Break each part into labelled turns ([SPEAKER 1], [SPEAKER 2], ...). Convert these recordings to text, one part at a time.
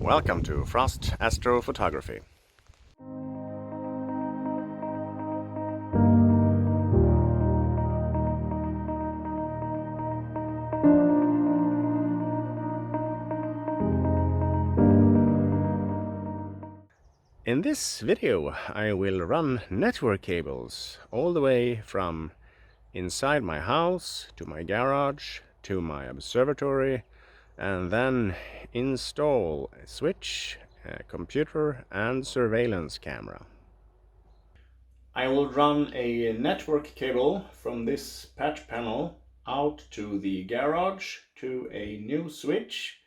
[SPEAKER 1] Welcome to Frost Astrophotography. In this video I will run network cables all the way from inside my house to my garage to my observatory, and then install a switch, a computer and surveillance camera. I will run a network cable from this patch panel out to the garage to a new switch.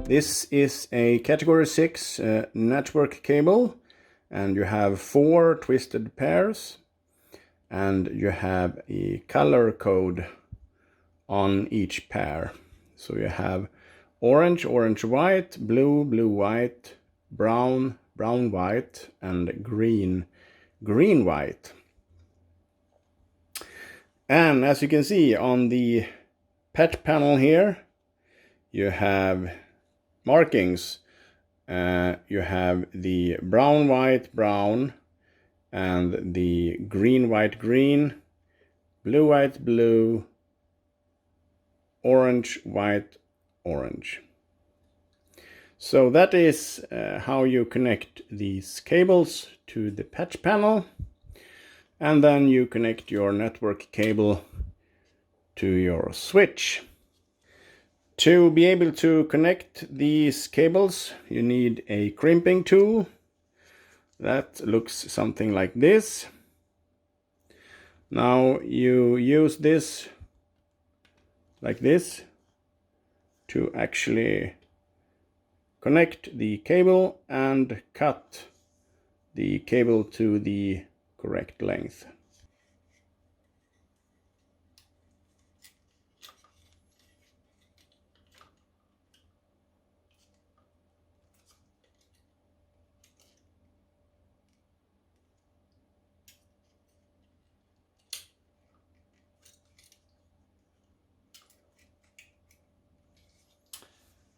[SPEAKER 1] This is a category 6 network cable, and you have 4 twisted pairs, and you have a color code on each pair. So you have orange, orange, white, blue, blue, white, brown, brown, white, and green, green, white. And as you can see on the patch panel here, you have markings. You have the brown, white, brown, and the green, white, green, blue, white, blue, orange, white, orange. So that is how you connect these cables to the patch panel, and then you connect your network cable to your switch. To be able to connect these cables, you need a crimping tool that looks something like this. Now you use this like this to actually connect the cable and cut the cable to the correct length.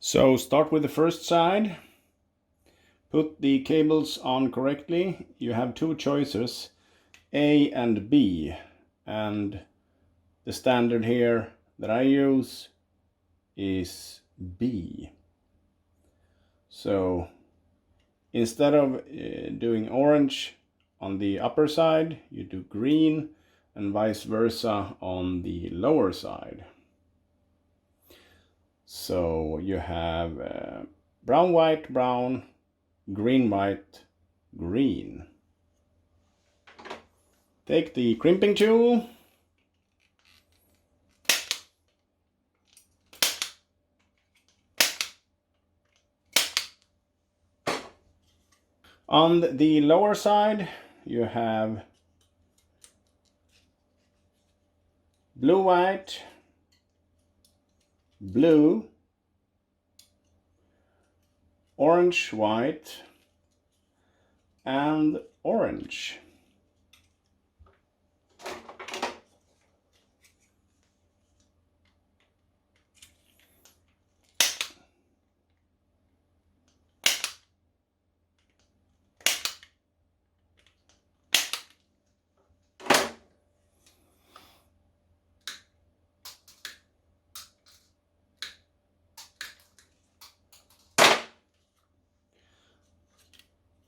[SPEAKER 1] So start with the first side. Put the cables on correctly. You have 2 choices, A and B. And the standard here that I use is B. So instead of doing orange on the upper side, you do green, and vice versa on the lower side. So you have brown, white, brown, green, white, green. Take the crimping tool. On the lower side, you have blue, white, blue, orange, white, and orange.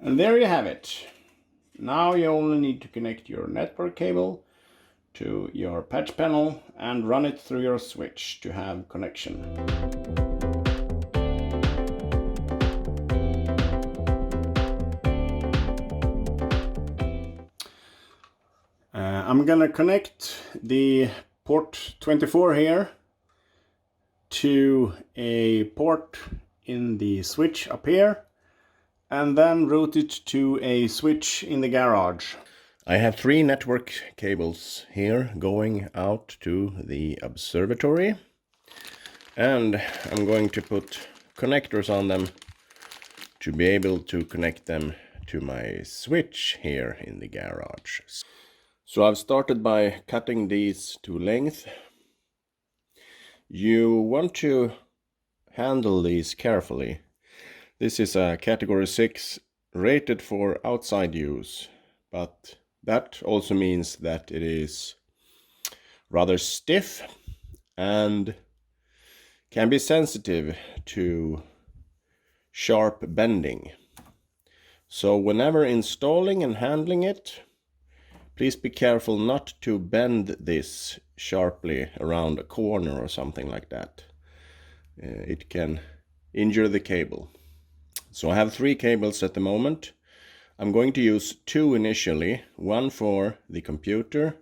[SPEAKER 1] And there you have it. Now you only need to connect your network cable to your patch panel and run it through your switch to have connection. I'm gonna connect the port 24 here to a port in the switch up here, and then route it to a switch in the garage. I have 3 network cables here going out to the observatory, and I'm going to put connectors on them to be able to connect them to my switch here in the garage. So I've started by cutting these to length. You want to handle these carefully. This is a category 6 rated for outside use, but that also means that it is rather stiff and can be sensitive to sharp bending. So whenever installing and handling it, please be careful not to bend this sharply around a corner or something like that. It can injure the cable. So I have 3 cables at the moment. I'm going to use 2 initially, one for the computer,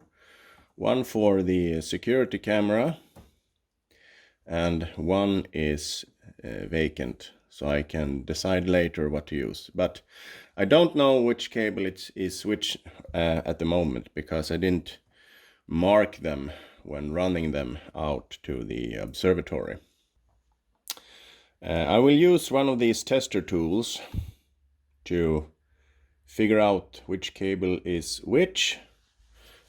[SPEAKER 1] one for the security camera, and one is vacant, so I can decide later what to use. But I don't know which cable is which at the moment, because I didn't mark them when running them out to the observatory. I will use one of these tester tools to figure out which cable is which,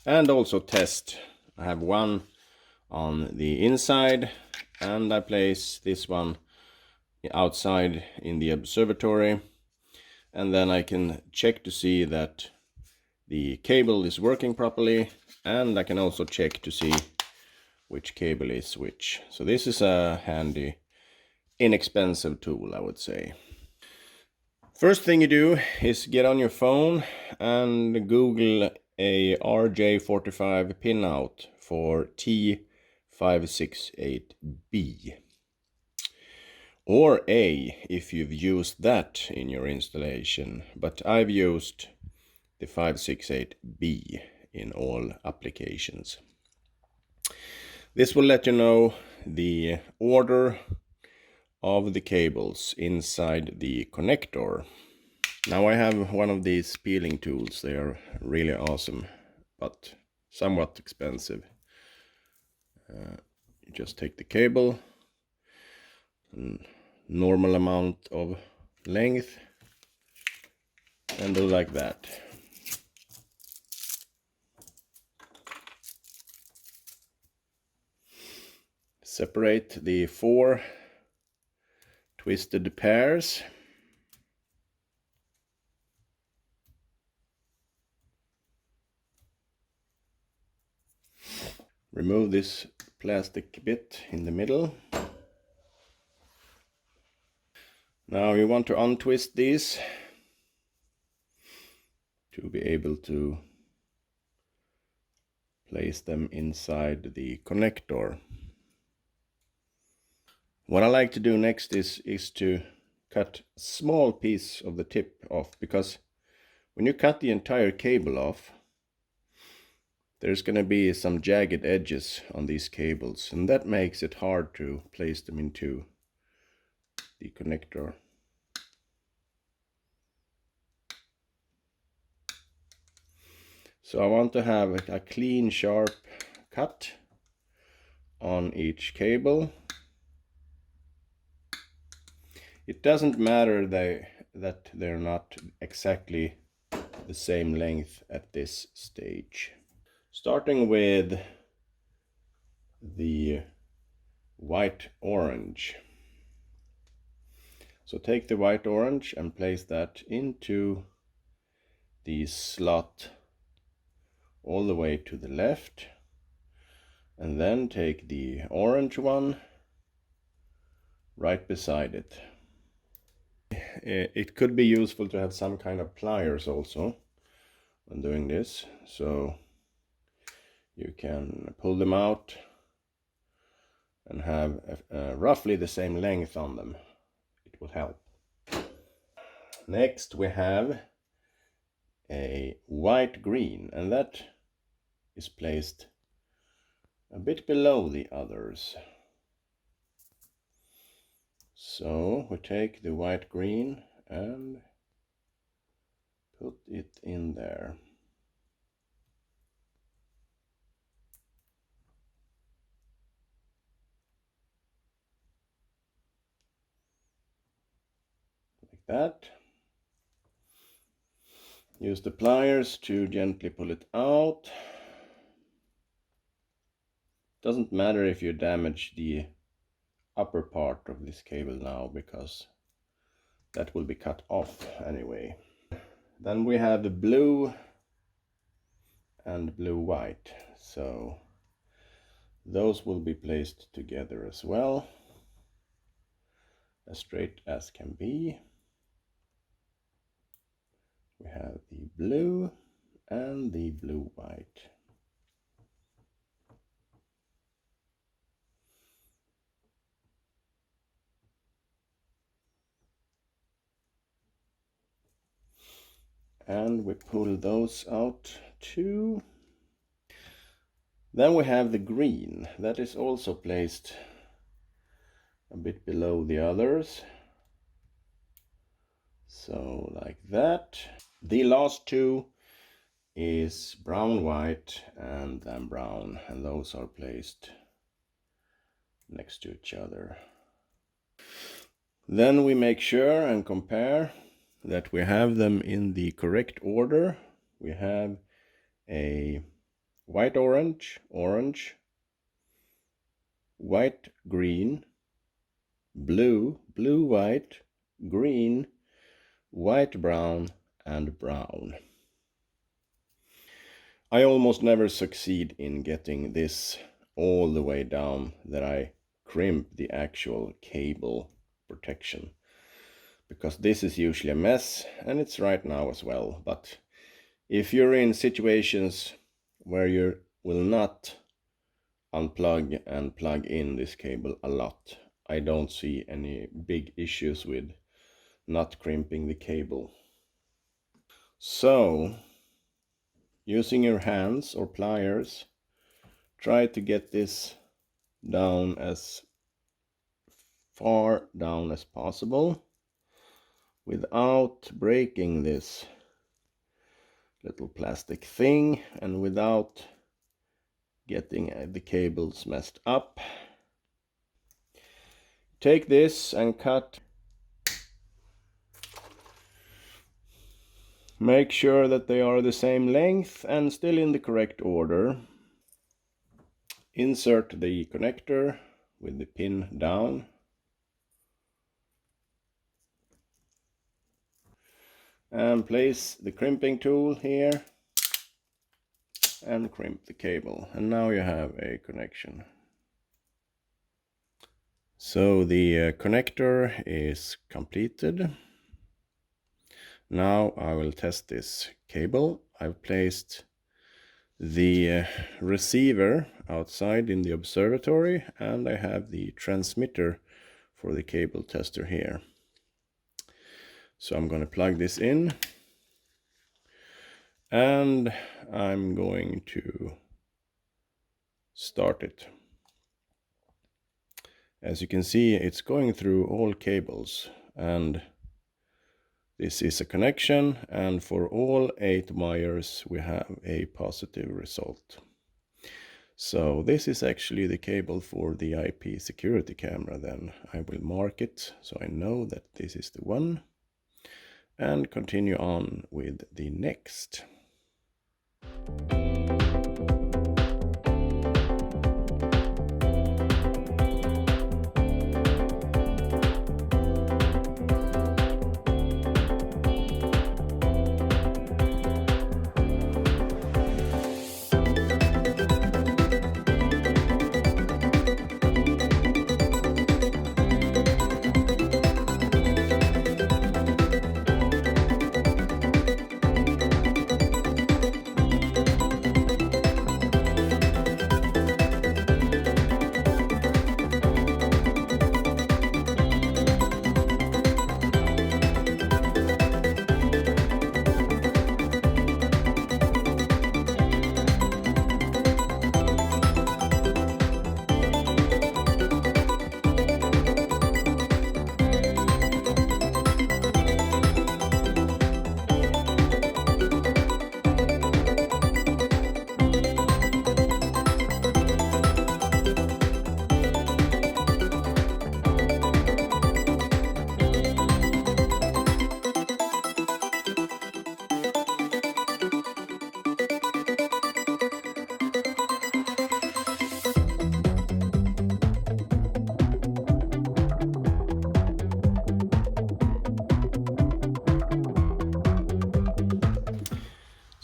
[SPEAKER 1] and also test. I have one on the inside, and I place this one outside in the observatory, and then I can check to see that the cable is working properly, and I can also check to see which cable is which. So this is a handy, inexpensive tool, I would say. First thing you do is get on your phone and Google a RJ45 pinout for T568B. Or A if you've used that in your installation, but I've used the 568B in all applications. This will let you know the order of the cables inside the connector. Now I have one of these peeling tools. They are really awesome, but somewhat expensive. You just take the cable, normal amount of length, and do like that. Separate the 4 twisted pairs. Remove this plastic bit in the middle. Now you want to untwist these to be able to place them inside the connector. What I like to do next is to cut a small piece of the tip off, because when you cut the entire cable off, there's going to be some jagged edges on these cables, and that makes it hard to place them into the connector. So I want to have a clean, sharp cut on each cable. It doesn't matter that they're not exactly the same length at this stage. Starting with the white orange. So take the white orange and place that into the slot all the way to the left, and then take the orange one right beside it. It could be useful to have some kind of pliers also when doing this, so you can pull them out and have roughly the same length on them. It will help. Next we have a white green, and that is placed a bit below the others. So we take the white green and put it in there. Like that. Use the pliers to gently pull it out. Doesn't matter if you damage the upper part of this cable now, because that will be cut off anyway. Then we have the blue and blue-white, so those will be placed together as well, as straight as can be. We have the blue and the blue-white. And we pull those out too. Then we have the green, that is also placed a bit below the others. So like that. The last two is brown, white, and then brown, and those are placed next to each other. Then we make sure and compare that we have them in the correct order. We have a white orange, orange, white green, blue, blue white, green, white brown, and brown. I almost never succeed in getting this all the way down that I crimp the actual cable protection, because this is usually a mess, and it's right now as well. But if you're in situations where you will not unplug and plug in this cable a lot, I don't see any big issues with not crimping the cable. So, using your hands or pliers, try to get this down as far down as possible without breaking this little plastic thing and without getting the cables messed up. Take this and cut. Make sure that they are the same length and still in the correct order. Insert the connector with the pin down. And place the crimping tool here and crimp the cable. And now you have a connection. So the connector is completed. Now I will test this cable. I've placed the receiver outside in the observatory, and I have the transmitter for the cable tester here. So I'm going to plug this in, and I'm going to start it. As you can see, it's going through all cables, and this is a connection, and for all 8 wires we have a positive result. So this is actually the cable for the IP security camera. Then I will mark it so I know that this is the one, and continue on with the next.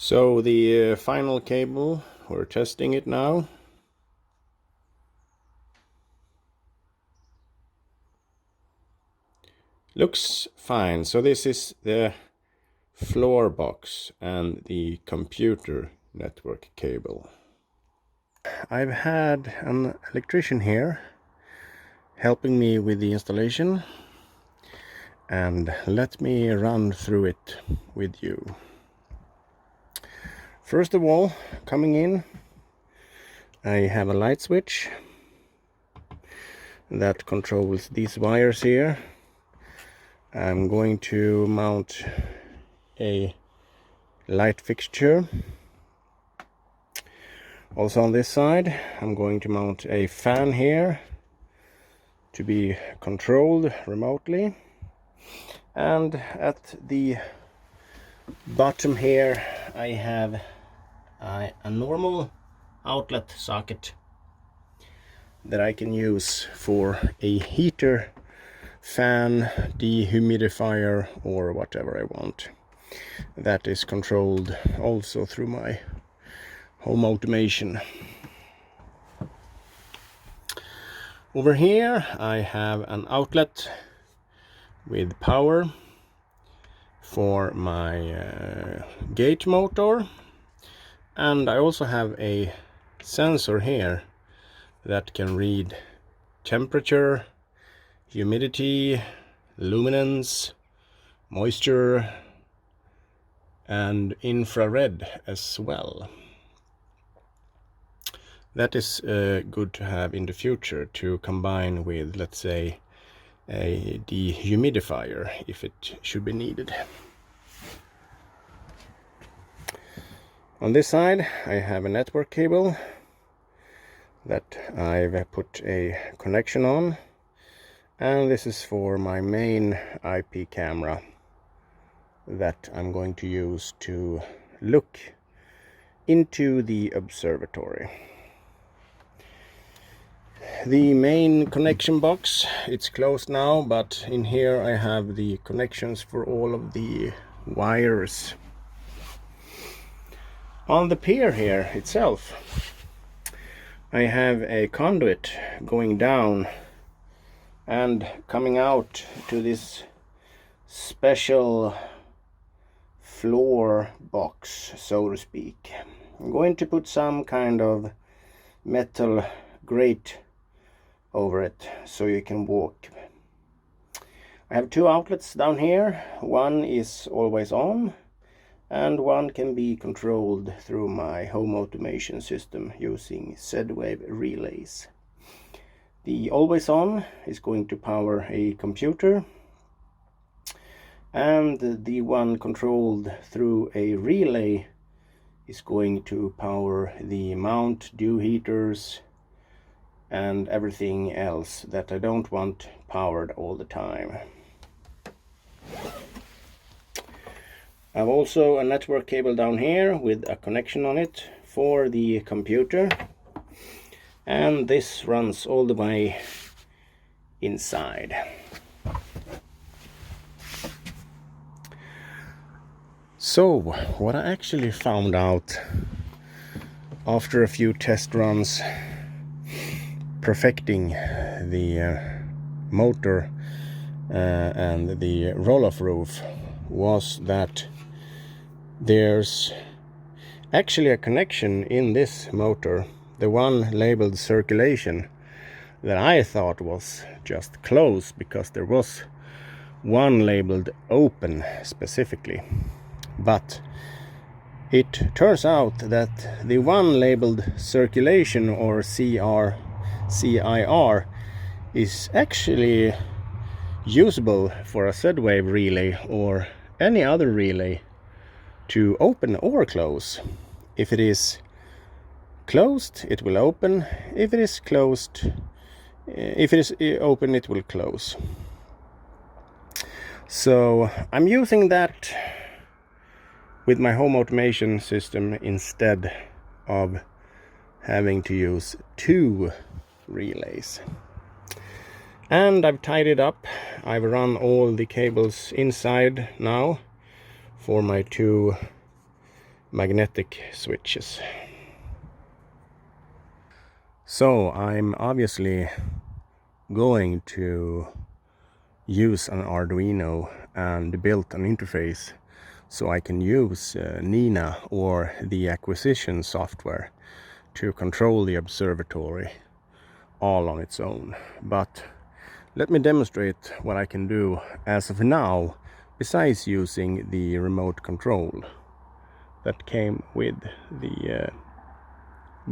[SPEAKER 1] So the final cable, we're testing it now. Looks fine. So this is the floor box and the computer network cable. I've had an electrician here helping me with the installation, and let me run through it with you. First of all, coming in, I have a light switch that controls these wires here. I'm going to mount a light fixture. Also on this side, I'm going to mount a fan here to be controlled remotely. And at the bottom here, I have a normal outlet socket that I can use for a heater, fan, dehumidifier, or whatever I want. That is controlled also through my home automation. Over here I have an outlet with power for my gate motor, and I also have a sensor here that can read temperature, humidity, luminance, moisture, and infrared as well. That is good to have in the future to combine with, let's say, a dehumidifier if it should be needed. On this side I have a network cable that I've put a connection on, and this is for my main IP camera that I'm going to use to look into the observatory. The main connection box, it's closed now, but in here I have the connections for all of the wires. On the pier here itself, I have a conduit going down and coming out to this special floor box, so to speak. I'm going to put some kind of metal grate over it so you can walk. I have two outlets down here. One is always on and one can be controlled through my home automation system using Z-Wave relays. The always on is going to power a computer, and the one controlled through a relay is going to power the mount, dew heaters, and everything else that I don't want powered all the time. I have also a network cable down here with a connection on it for the computer, and this runs all the way inside. So what I actually found out after a few test runs perfecting the motor and the roll-off roof was that there's actually a connection in this motor, the one labeled circulation, that I thought was just closed because there was one labeled open specifically. But it turns out that the one labeled circulation, or CIR, is actually usable for a Z-Wave relay or any other relay to open or close. If it is closed, it will open. If it is closed, if it is open, it will close. So I'm using that with my home automation system instead of having to use two relays. And I've tied it up. I've run all the cables inside now for my two magnetic switches. So I'm obviously going to use an Arduino and build an interface so I can use Nina or the acquisition software to control the observatory all on its own. But let me demonstrate what I can do as of now, besides using the remote control that came with the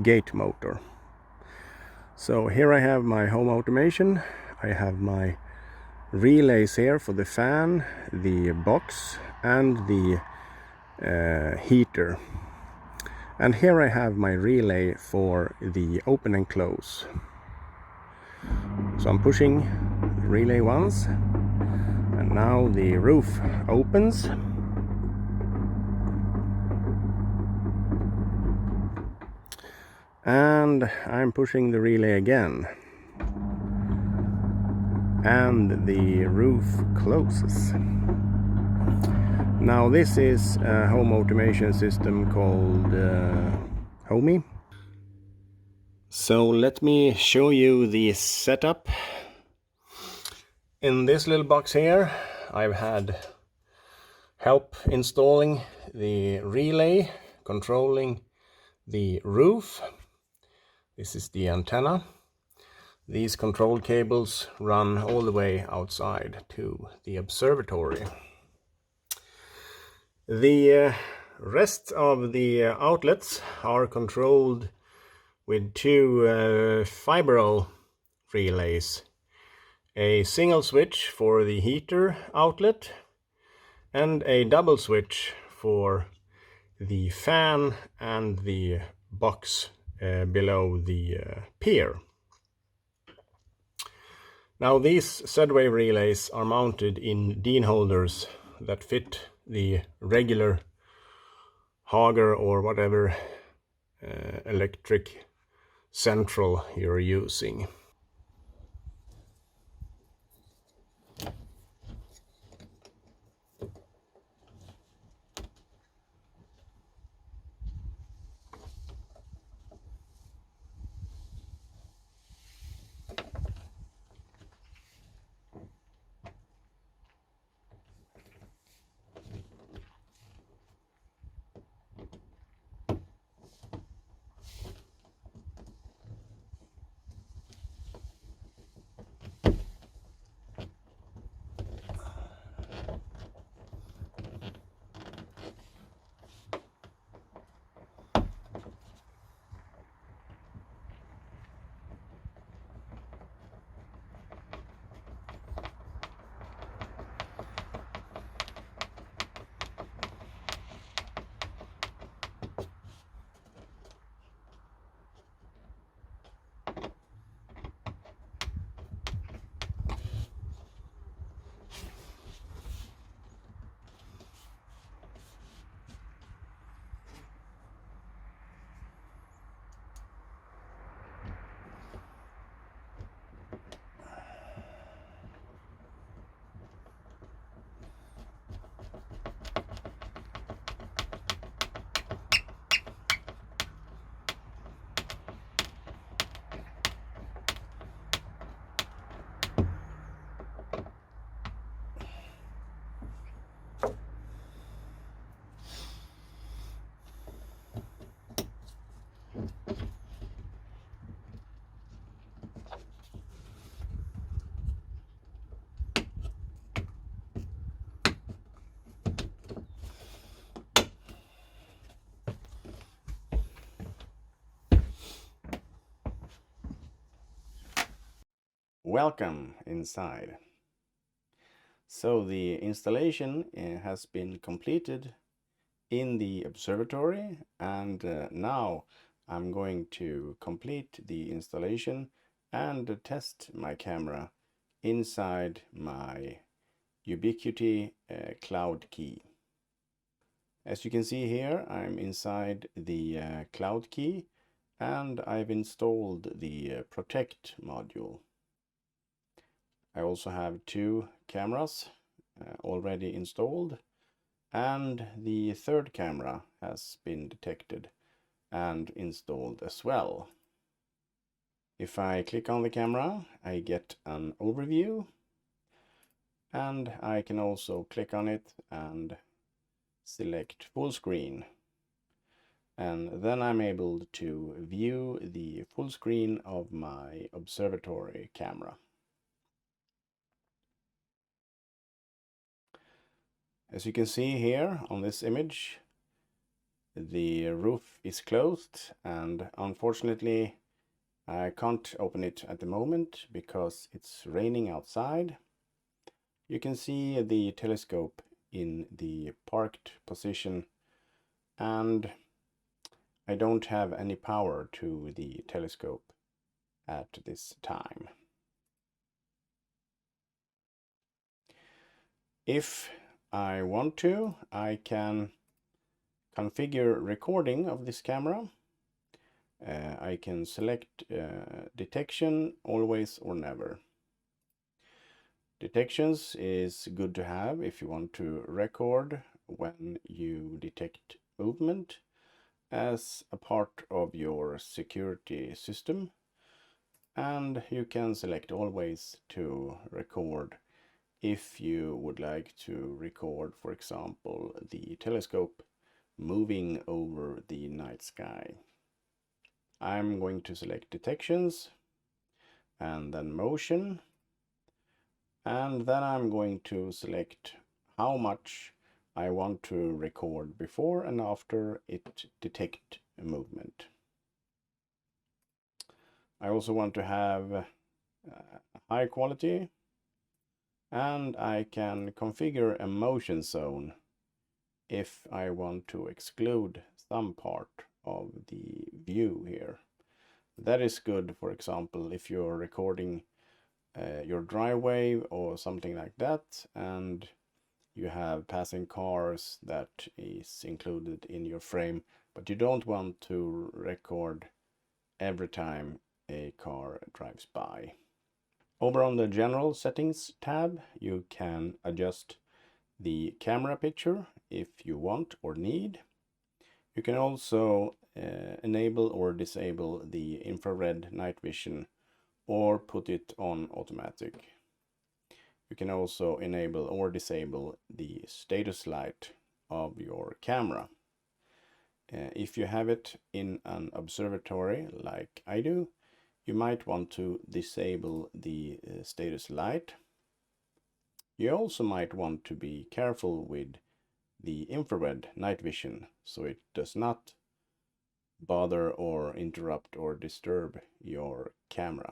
[SPEAKER 1] gate motor. So here I have my home automation. I have my relays here for the fan, the box, and the heater. And here I have my relay for the open and close. So I'm pushing the relay once, and now the roof opens. And I'm pushing the relay again, and the roof closes. Now this is a home automation system called Homey. So let me show you the setup. In this little box here I've had help installing the relay controlling the roof. This is the antenna. These control cables run all the way outside to the observatory. The rest of the outlets are controlled with two fibro relays. A single switch for the heater outlet and a double switch for the fan and the box below the pier. Now these Z-wave relays are mounted in DIN holders that fit the regular Hager or whatever electric central you're using. Welcome inside. So the installation has been completed in the observatory, and now I'm going to complete the installation and test my camera inside my Ubiquiti Cloud Key. As you can see here, I'm inside the Cloud Key, and I've installed the Protect module. I also have two cameras already installed, and the third camera has been detected and installed as well. If I click on the camera, I get an overview, and I can also click on it and select full screen. And then I'm able to view the full screen of my observatory camera. As you can see here on this image, the roof is closed, and unfortunately I can't open it at the moment because it's raining outside. You can see the telescope in the parked position, and I don't have any power to the telescope at this time. If I want to, I can configure recording of this camera. I can select detection, always or never. Detections is good to have if you want to record when you detect movement as a part of your security system. And you can select always to record if you would like to record, for example, the telescope moving over the night sky. I'm going to select detections and then motion, and then I'm going to select how much I want to record before and after it detects movement. I also want to have high quality, and I can configure a motion zone if I want to exclude some part of the view here. That is good, for example, if you're recording your driveway or something like that, and you have passing cars that is included in your frame, but you don't want to record every time a car drives by. Over on the General Settings tab, you can adjust the camera picture if you want or need. You can also enable or disable the infrared night vision or put it on automatic. You can also enable or disable the status light of your camera. If you have it in an observatory like I do, you might want to disable the status light. You also might want to be careful with the infrared night vision so it does not bother or interrupt or disturb your camera.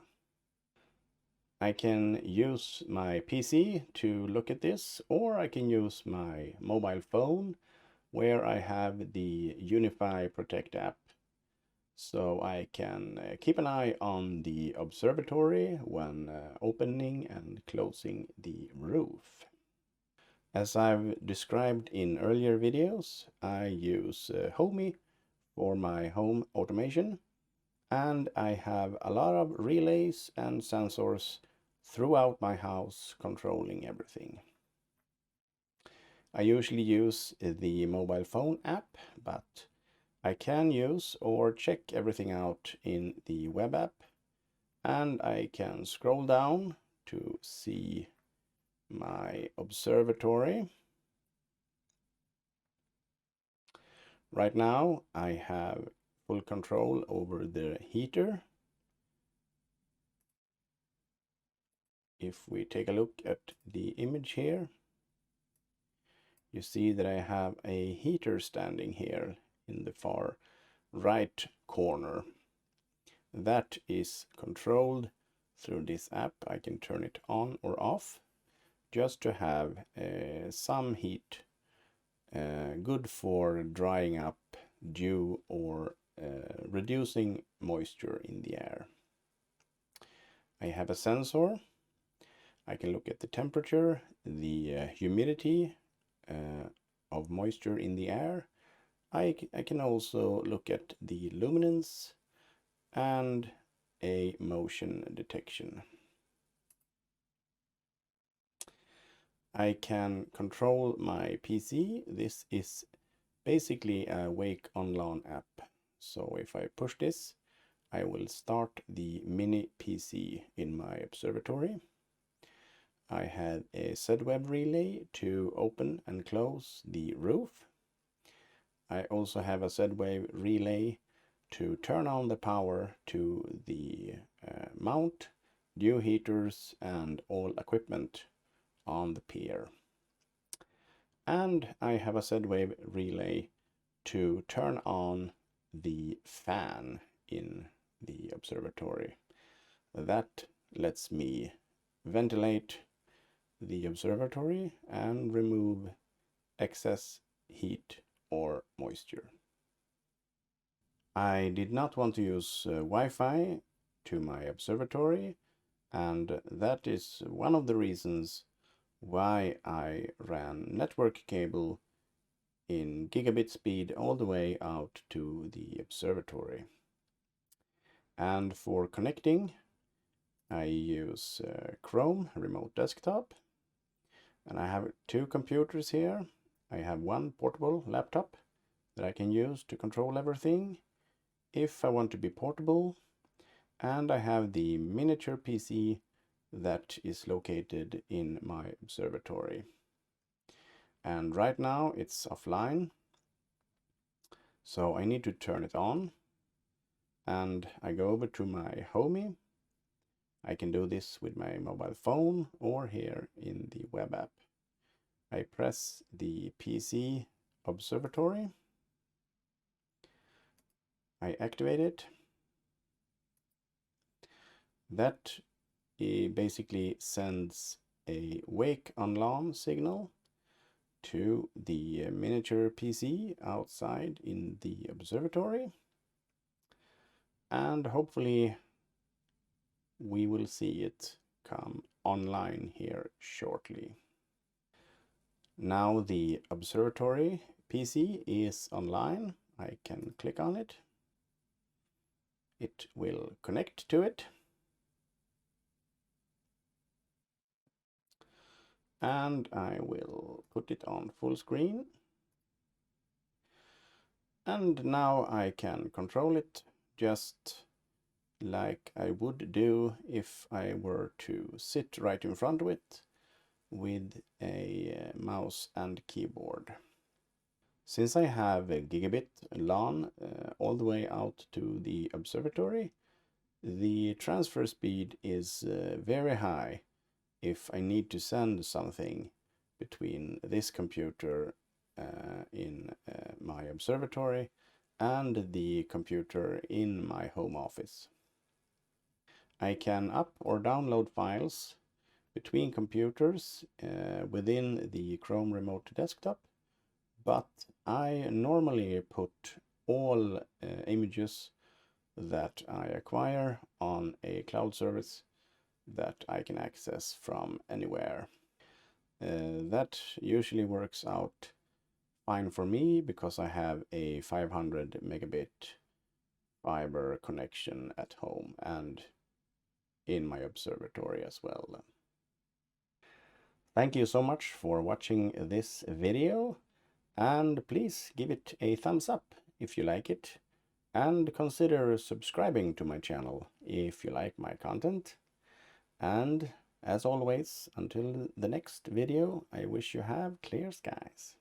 [SPEAKER 1] I can use my PC to look at this, or I can use my mobile phone where I have the Unify Protect app. So I can keep an eye on the observatory when opening and closing the roof. As I've described in earlier videos, I use Homey for my home automation, and I have a lot of relays and sensors throughout my house controlling everything. I usually use the mobile phone app, but I can use or check everything out in the web app, and I can scroll down to see my observatory. Right now I have full control over the heater. If we take a look at the image here, you see that I have a heater standing here in the far right corner. That is controlled through this app. I can turn it on or off just to have some heat, good for drying up dew or reducing moisture in the air. I have a sensor. I can look at the temperature, the humidity of moisture in the air. I can also look at the luminance and a motion detection. I can control my PC. This is basically a Wake on LAN app. So if I push this, I will start the mini PC in my observatory. I have a Z-Web relay to open and close the roof. I also have a Z-Wave relay to turn on the power to the mount, dew heaters and all equipment on the pier. And I have a Z-Wave relay to turn on the fan in the observatory. That lets me ventilate the observatory and remove excess heat or moisture. I did not want to use Wi-Fi to my observatory, and that is one of the reasons why I ran network cable in gigabit speed all the way out to the observatory. And for connecting, I use Chrome Remote Desktop, and I have two computers here. I have one portable laptop that I can use to control everything if I want to be portable, and I have the miniature PC that is located in my observatory. And right now it's offline, so I need to turn it on. And I go over to my Homey. I can do this with my mobile phone or here in the web app. I press the PC Observatory. I activate it. That basically sends a wake on LAN signal to the miniature PC outside in the observatory, and hopefully we will see it come online here shortly. Now the observatory PC is online. I can click on it. It will connect to it. And I will put it on full screen. And now I can control it just like I would do if I were to sit right in front of it with a mouse and keyboard. Since I have a gigabit LAN all the way out to the observatory, the transfer speed is very high if I need to send something between this computer in my observatory and the computer in my home office. I can up or download files between computers within the Chrome Remote Desktop, but I normally put all images that I acquire on a cloud service that I can access from anywhere. That usually works out fine for me because I have a 500 megabit fiber connection at home and in my observatory as well. Thank you so much for watching this video, and please give it a thumbs up if you like it, and consider subscribing to my channel if you like my content. And as always, until the next video, I wish you have clear skies.